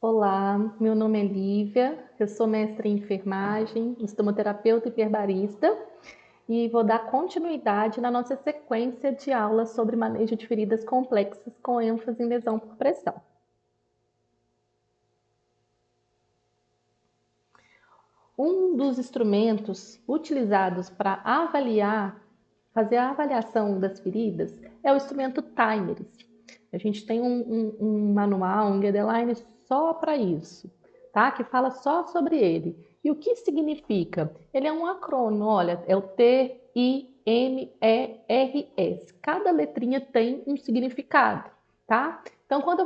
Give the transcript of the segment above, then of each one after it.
Olá, meu nome é Lívia, eu sou mestre em enfermagem, estomoterapeuta e hiperbarista e vou dar continuidade na nossa sequência de aulas sobre manejo de feridas complexas com ênfase em lesão por pressão. Um dos instrumentos utilizados para fazer a avaliação das feridas é o instrumento Timeris. A gente tem um manual, um guideline só para isso, tá? Que fala só sobre ele. E o que significa? Ele é um acrônimo, olha, é o TIMERS. Cada letrinha tem um significado, tá? Então, quando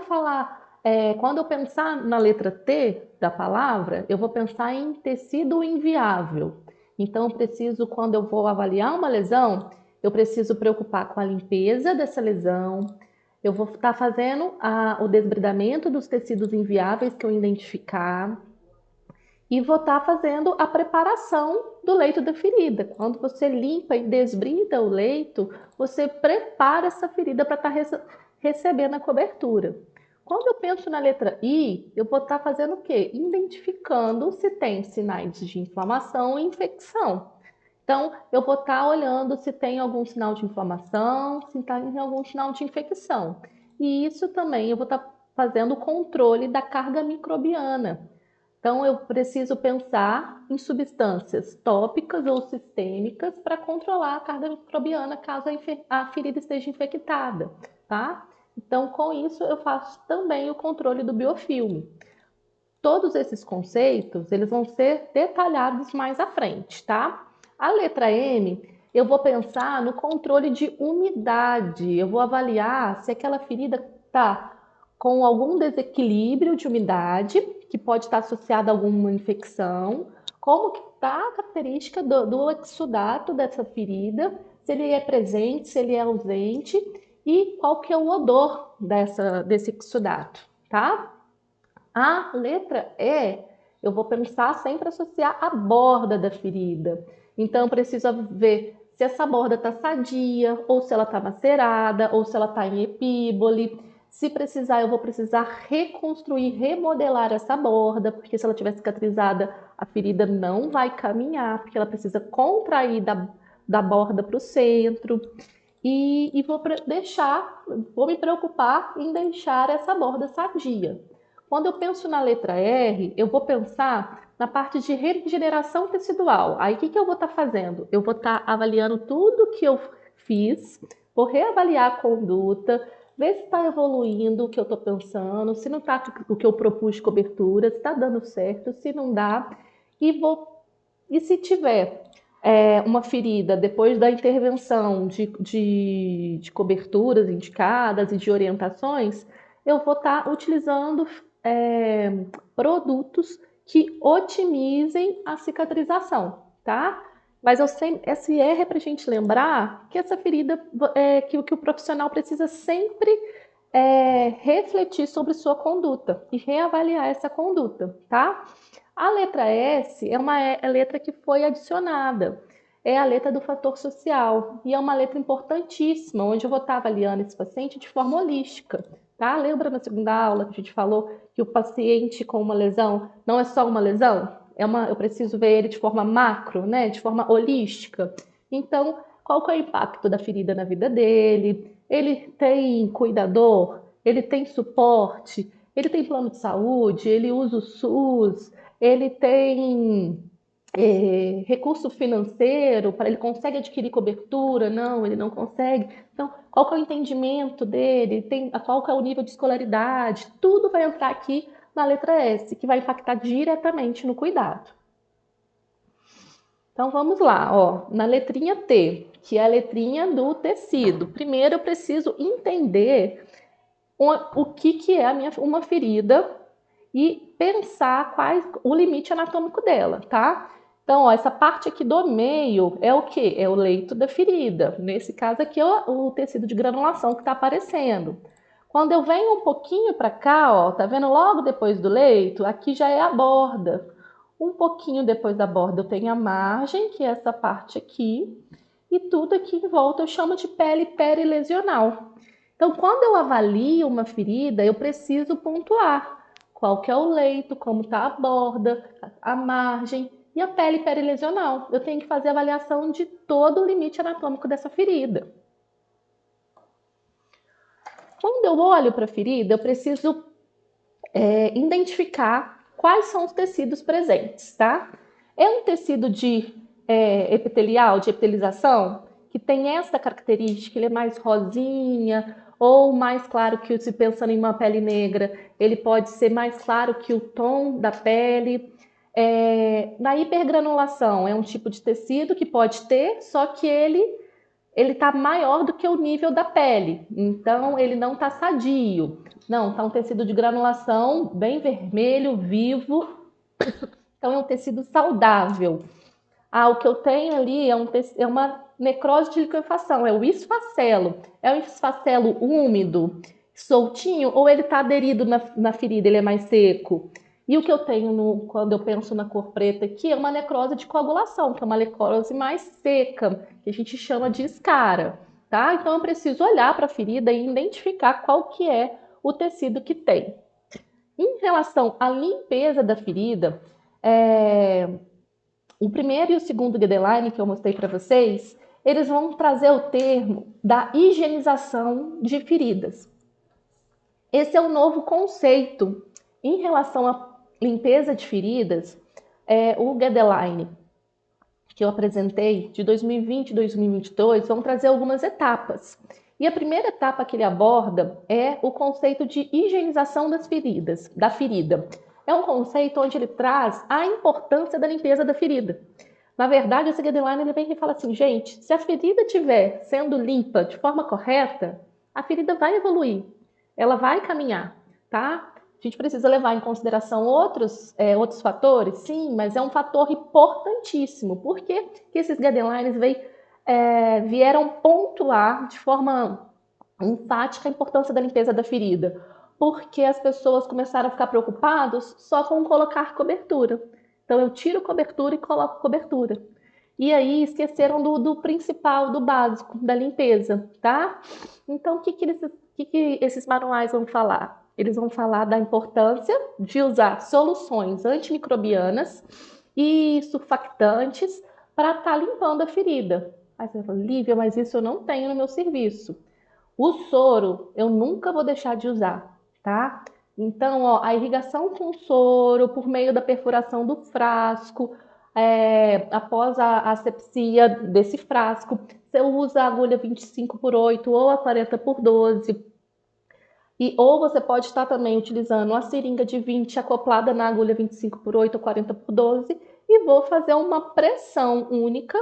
eu pensar na letra T da palavra, eu vou pensar em tecido inviável. Então, quando eu vou avaliar uma lesão, eu preciso preocupar com a limpeza dessa lesão. Eu vou estar fazendo o desbridamento dos tecidos inviáveis que eu identificar. E vou estar fazendo a preparação do leito da ferida. Quando você limpa e desbrida o leito, você prepara essa ferida para estar recebendo a cobertura. Quando eu penso na letra I, eu vou estar fazendo o quê? Identificando se tem sinais de inflamação e infecção. Então, eu vou estar olhando se tem algum sinal de inflamação, se tem algum sinal de infecção. E isso também eu vou estar fazendo o controle da carga microbiana. Então, eu preciso pensar em substâncias tópicas ou sistêmicas para controlar a carga microbiana caso a ferida esteja infectada, tá? Então, com isso, eu faço também o controle do biofilme. Todos esses conceitos, eles vão ser detalhados mais à frente, tá? A letra M, eu vou pensar no controle de umidade. Eu vou avaliar se aquela ferida está com algum desequilíbrio de umidade, que pode estar associado a alguma infecção, como que está a característica do exudato dessa ferida, se ele é presente, se ele é ausente, e qual que é o odor desse exudato, tá? A letra E, eu vou pensar sempre associar a borda da ferida. Então, eu preciso ver se essa borda está sadia, ou se ela está macerada, ou se ela está em epíbole. Se precisar, eu vou precisar reconstruir, remodelar essa borda, porque se ela estiver cicatrizada, a ferida não vai caminhar, porque ela precisa contrair da borda para o centro. E vou me preocupar em deixar essa borda sadia. Quando eu penso na letra R, eu vou pensar na parte de regeneração tecidual. Aí, o que eu vou estar fazendo? Eu vou estar avaliando tudo que eu fiz, vou reavaliar a conduta, ver se está evoluindo o que eu estou pensando, se não está o que eu propus de cobertura, se está dando certo, se não dá. E se tiver uma ferida depois da intervenção de coberturas indicadas e de orientações, eu vou estar utilizando produtos que otimizem a cicatrização, tá? Mas esse R é para a gente lembrar que essa ferida, que o profissional precisa sempre refletir sobre sua conduta e reavaliar essa conduta, tá? A letra S é uma letra que foi adicionada, é a letra do fator social e é uma letra importantíssima, onde eu vou estar avaliando esse paciente de forma holística, tá? Lembra na segunda aula que a gente falou que o paciente com uma lesão não é só uma lesão? Eu preciso ver ele de forma macro, né? De forma holística. Então, qual que é o impacto da ferida na vida dele? Ele tem cuidador? Ele tem suporte? Ele tem plano de saúde? Ele usa o SUS? Ele tem recurso financeiro, para ele consegue adquirir cobertura? Não, ele não consegue. Então, qual que é o entendimento dele? Qual que é o nível de escolaridade? Tudo vai entrar aqui na letra S, que vai impactar diretamente no cuidado. Então, vamos lá, ó, na letrinha T, que é a letrinha do tecido. Primeiro, eu preciso entender o que é uma ferida e pensar o limite anatômico dela, tá? Então, ó, essa parte aqui do meio é o quê? É o leito da ferida. Nesse caso aqui é o tecido de granulação que está aparecendo. Quando eu venho um pouquinho para cá, ó, tá vendo logo depois do leito? Aqui já é a borda. Um pouquinho depois da borda eu tenho a margem, que é essa parte aqui. E tudo aqui em volta eu chamo de pele perilesional. Então, quando eu avalio uma ferida, eu preciso pontuar qual que é o leito, como está a borda, a margem e a pele perilesional. Eu tenho que fazer a avaliação de todo o limite anatômico dessa ferida. Quando eu olho para a ferida, eu preciso identificar quais são os tecidos presentes, tá? É um tecido de epitelial, de epitelização, que tem essa característica, ele é mais rosinha, ou mais claro que, se pensando em uma pele negra, ele pode ser mais claro que o tom da pele. Na hipergranulação, é um tipo de tecido que pode ter, só que ele está maior do que o nível da pele, então ele não está sadio. Não, está um tecido de granulação bem vermelho, vivo, então é um tecido saudável. O que eu tenho ali é uma necrose de liquefação, é o esfacelo. É um esfacelo úmido, soltinho, ou ele está aderido na ferida, ele é mais seco? E o que eu tenho quando eu penso na cor preta aqui é uma necrose de coagulação, que é uma necrose mais seca, que a gente chama de escara, tá? Então eu preciso olhar para a ferida e identificar qual que é o tecido que tem. Em relação à limpeza da ferida, o primeiro e o segundo guideline que eu mostrei para vocês, eles vão trazer o termo da higienização de feridas. Esse é um novo conceito em relação à limpeza de feridas. O guideline que eu apresentei de 2020 e 2022 vão trazer algumas etapas. E a primeira etapa que ele aborda é o conceito de higienização das feridas, da ferida. É um conceito onde ele traz a importância da limpeza da ferida. Na verdade, esse guideline ele vem e fala assim, gente, se a ferida estiver sendo limpa de forma correta, a ferida vai evoluir, ela vai caminhar, tá? A gente precisa levar em consideração outros fatores, sim, mas é um fator importantíssimo. Por que esses guidelines vieram pontuar de forma enfática a importância da limpeza da ferida? Porque as pessoas começaram a ficar preocupadas só com colocar cobertura. Então eu tiro cobertura e coloco cobertura. E aí esqueceram do principal, do básico, da limpeza, tá? Então o que esses manuais vão falar? Eles vão falar da importância de usar soluções antimicrobianas e surfactantes para estar limpando a ferida. Aí você fala, Lívia, mas isso eu não tenho no meu serviço. O soro eu nunca vou deixar de usar, tá? Então, ó, a irrigação com soro por meio da perfuração do frasco, após a asepsia desse frasco, você usa a agulha 25/8 ou a 40/12. Ou você pode estar também utilizando a seringa de 20 acoplada na agulha 25/8 ou 40/12 e vou fazer uma pressão única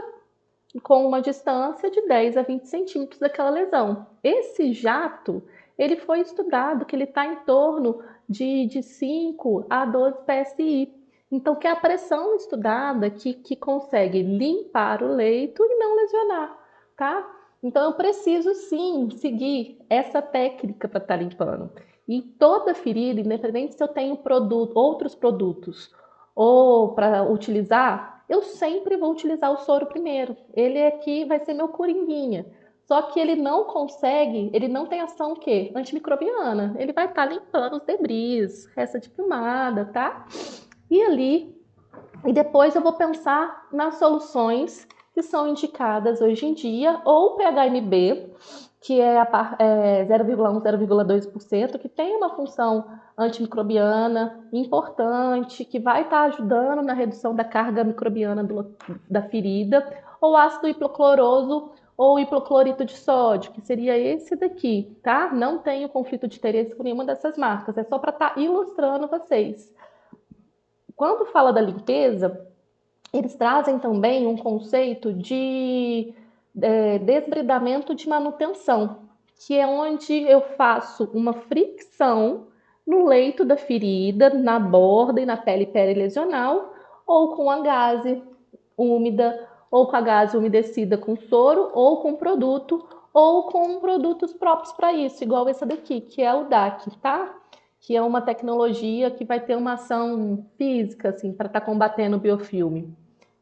com uma distância de 10 a 20 centímetros daquela lesão. Esse jato, ele foi estudado que ele está em torno de 5 a 12 PSI. Então, que é a pressão estudada que consegue limpar o leito e não lesionar, tá? Então, eu preciso sim seguir essa técnica para estar limpando. E toda ferida, independente se eu tenho outros produtos ou para utilizar, eu sempre vou utilizar o soro primeiro. Ele aqui vai ser meu coringuinha. Só que ele não consegue, ele não tem ação o quê? Antimicrobiana. Ele vai estar limpando os debris, resto de pomada, tá? E depois eu vou pensar nas soluções que são indicadas hoje em dia, ou PHMB, que é 0,1, 0,2%, que tem uma função antimicrobiana importante, que vai estar ajudando na redução da carga microbiana da ferida, ou ácido hipocloroso ou hipoclorito de sódio, que seria esse daqui, tá? Não tenho conflito de interesse com nenhuma dessas marcas, é só para estar ilustrando vocês. Quando fala da limpeza, eles trazem também um conceito de desbridamento de manutenção, que é onde eu faço uma fricção no leito da ferida, na borda e na pele perilesional, ou com a gaze úmida, ou com a gaze umedecida com soro, ou com produto, ou com produtos próprios para isso, igual essa daqui, que é o DAC, tá? Que é uma tecnologia que vai ter uma ação física, assim, para estar combatendo o biofilme.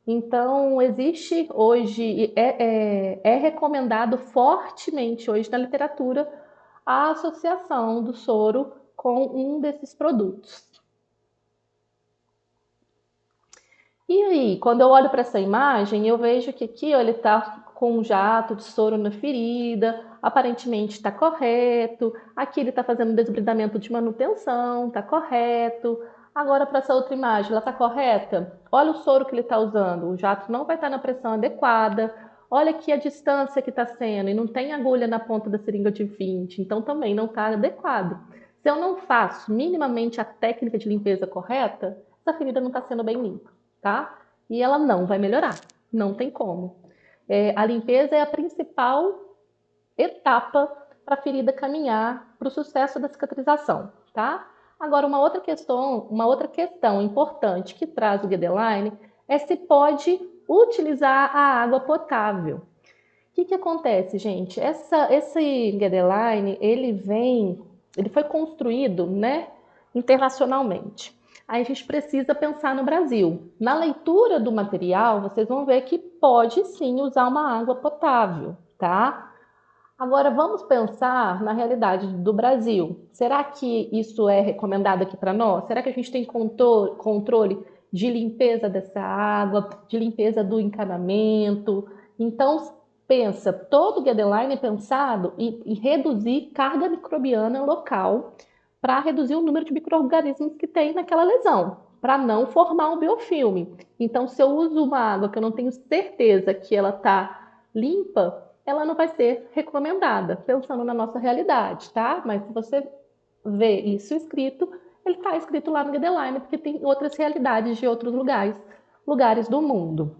Então, existe hoje, é recomendado fortemente hoje na literatura a associação do soro com um desses produtos. E aí, quando eu olho para essa imagem, eu vejo que aqui ó, ele está com um jato de soro na ferida, aparentemente está correto. Aqui ele está fazendo um desbridamento de manutenção, está correto. Agora, para essa outra imagem, ela está correta? Olha o soro que ele está usando, o jato não vai estar na pressão adequada. Olha aqui a distância que está sendo, e não tem agulha na ponta da seringa de 20, então também não está adequado. Se eu não faço minimamente a técnica de limpeza correta, essa ferida não está sendo bem limpa, tá? E ela não vai melhorar, não tem como. A limpeza é a principal etapa para a ferida caminhar para o sucesso da cicatrização, tá? Agora, uma outra questão importante que traz o Guideline é se pode utilizar a água potável. O que acontece, gente? Esse Guideline, ele foi construído, né, internacionalmente. Aí a gente precisa pensar no Brasil. Na leitura do material, vocês vão ver que pode sim usar uma água potável, tá? Agora vamos pensar na realidade do Brasil. Será que isso é recomendado aqui para nós? Será que a gente tem controle de limpeza dessa água, de limpeza do encanamento? Então, pensa, todo o guideline é pensado em reduzir carga microbiana local para reduzir o número de micro-organismos que tem naquela lesão, para não formar um biofilme. Então, se eu uso uma água que eu não tenho certeza que ela está limpa, ela não vai ser recomendada, pensando na nossa realidade, tá? Mas se você vê isso escrito, ele está escrito lá no guideline, porque tem outras realidades de outros lugares do mundo.